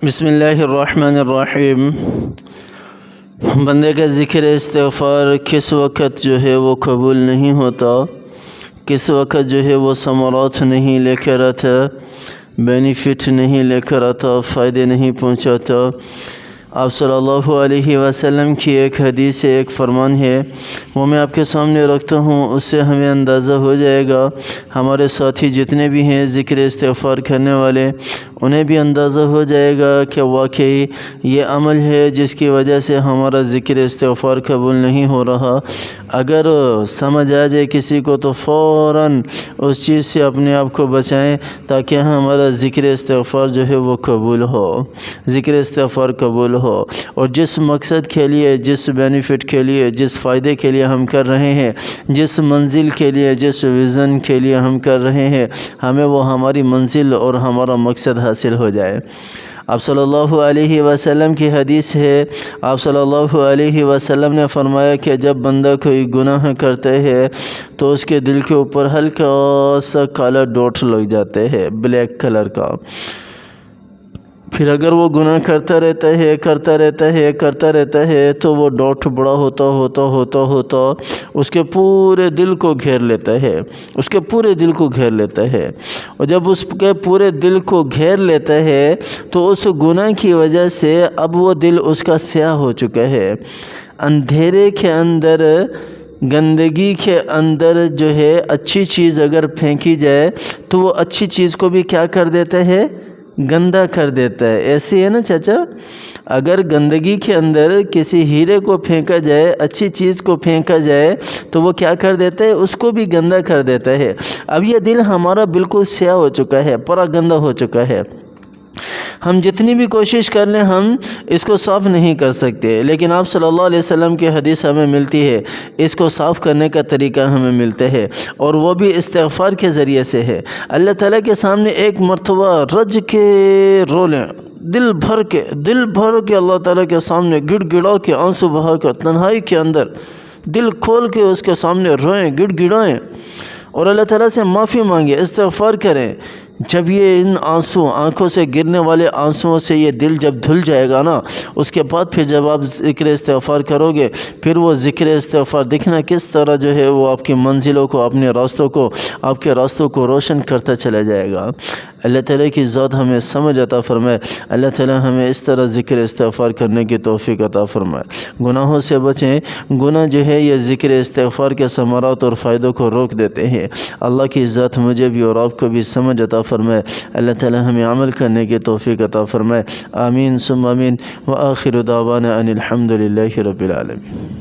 بسم اللہ الرحمن الرحیم۔ بندے کا ذکر استغفار کس وقت جو ہے وہ قبول نہیں ہوتا، کس وقت جو ہے وہ ثمرات نہیں لے کر آتا، بینیفٹ نہیں لے کر آتا، فائدے نہیں پہنچاتا۔ آپ صلی اللہ علیہ وسلم کی ایک حدیث ہے، ایک فرمان ہے، وہ میں آپ کے سامنے رکھتا ہوں۔ اس سے ہمیں اندازہ ہو جائے گا، ہمارے ساتھی جتنے بھی ہیں ذکر استغفار کرنے والے، انہیں بھی اندازہ ہو جائے گا کہ واقعی یہ عمل ہے جس کی وجہ سے ہمارا ذکر استغفار قبول نہیں ہو رہا۔ اگر سمجھ آ جائے کسی کو تو فوراً اس چیز سے اپنے آپ کو بچائیں تاکہ ہمارا ذکر استغفار جو ہے وہ قبول ہو، ذکر استغفار قبول ہو۔ اور جس مقصد کے لیے، جس بینیفٹ کے لیے، جس فائدے کے لیے ہم کر رہے ہیں، جس منزل کے لیے، جس ویژن کے لیے ہم کر رہے ہیں، ہمیں وہ ہماری منزل اور ہمارا مقصد حاصل ہو جائے۔ آپ صلی اللہ علیہ وسلم کی حدیث ہے، آپ صلی اللہ علیہ وسلم نے فرمایا کہ جب بندہ کوئی گناہ کرتا ہے تو اس کے دل کے اوپر ہلکا سا کالا ڈاٹ لگ جاتے ہیں، بلیک کلر کا۔ پھر اگر وہ گناہ کرتا رہتا ہے تو وہ ڈاٹ بڑا ہوتا اس کے پورے دل کو گھیر لیتا ہے، اور جب اس کے پورے دل کو گھیر لیتا ہے تو اس گناہ کی وجہ سے اب وہ دل اس کا سیاہ ہو چکا ہے۔ اندھیرے کے اندر، گندگی کے اندر جو ہے اچھی چیز اگر پھینکی جائے تو وہ اچھی چیز کو بھی کیا کر دیتا ہے؟ گندا کر دیتا ہے۔ ایسی ہے نا چچا، اگر گندگی کے اندر کسی ہیرے کو پھینکا جائے، اچھی چیز کو پھینکا جائے تو وہ کیا کر دیتا ہے؟ اس کو بھی گندا کر دیتا ہے۔ اب یہ دل ہمارا بالکل سیاہ ہو چکا ہے، پورا گندا ہو چکا ہے۔ ہم جتنی بھی کوشش کر لیں ہم اس کو صاف نہیں کر سکتے، لیکن آپ صلی اللہ علیہ وسلم کی حدیث ہمیں ملتی ہے، اس کو صاف کرنے کا طریقہ ہمیں ملتا ہے، اور وہ بھی استغفار کے ذریعے سے ہے۔ اللہ تعالیٰ کے سامنے ایک مرتبہ رج کے رو لیں، دل بھر کے اللہ تعالیٰ کے سامنے گڑ گڑا کے، آنسو بہا کر، تنہائی کے اندر دل کھول کے اس کے سامنے روئیں، گڑ گڑائیں، اور اللہ تعالیٰ سے معافی مانگیں، استغفار کریں۔ جب یہ ان آنکھوں سے گرنے والے آنسوؤں سے یہ دل جب دھل جائے گا نا، اس کے بعد پھر جب آپ ذکر استغفار کرو گے، پھر وہ ذکر استغفار دیکھنا کس طرح جو ہے وہ آپ کی منزلوں کو، اپنے راستوں کو، آپ کے راستوں کو روشن کرتا چلا جائے گا۔ اللہ تعالیٰ کی ذات ہمیں سمجھ عطا فرمائے، اللہ تعالیٰ ہمیں اس طرح ذکر استغفار کرنے کی توفیق عطا فرمائے۔ گناہوں سے بچیں، گناہ جو ہے یہ ذکر استغفار کے ثمرات اور فائدوں کو روک دیتے ہیں۔ اللہ کی ذات مجھے بھی اور آپ کو بھی سمجھ عطا فرمائے، اللہ تعالیٰ ہمیں عمل کرنے کی توفیق عطا فرمائے۔ آمین ثم آمین، وآخر دعوانا ان الحمد للہ رب العالمین۔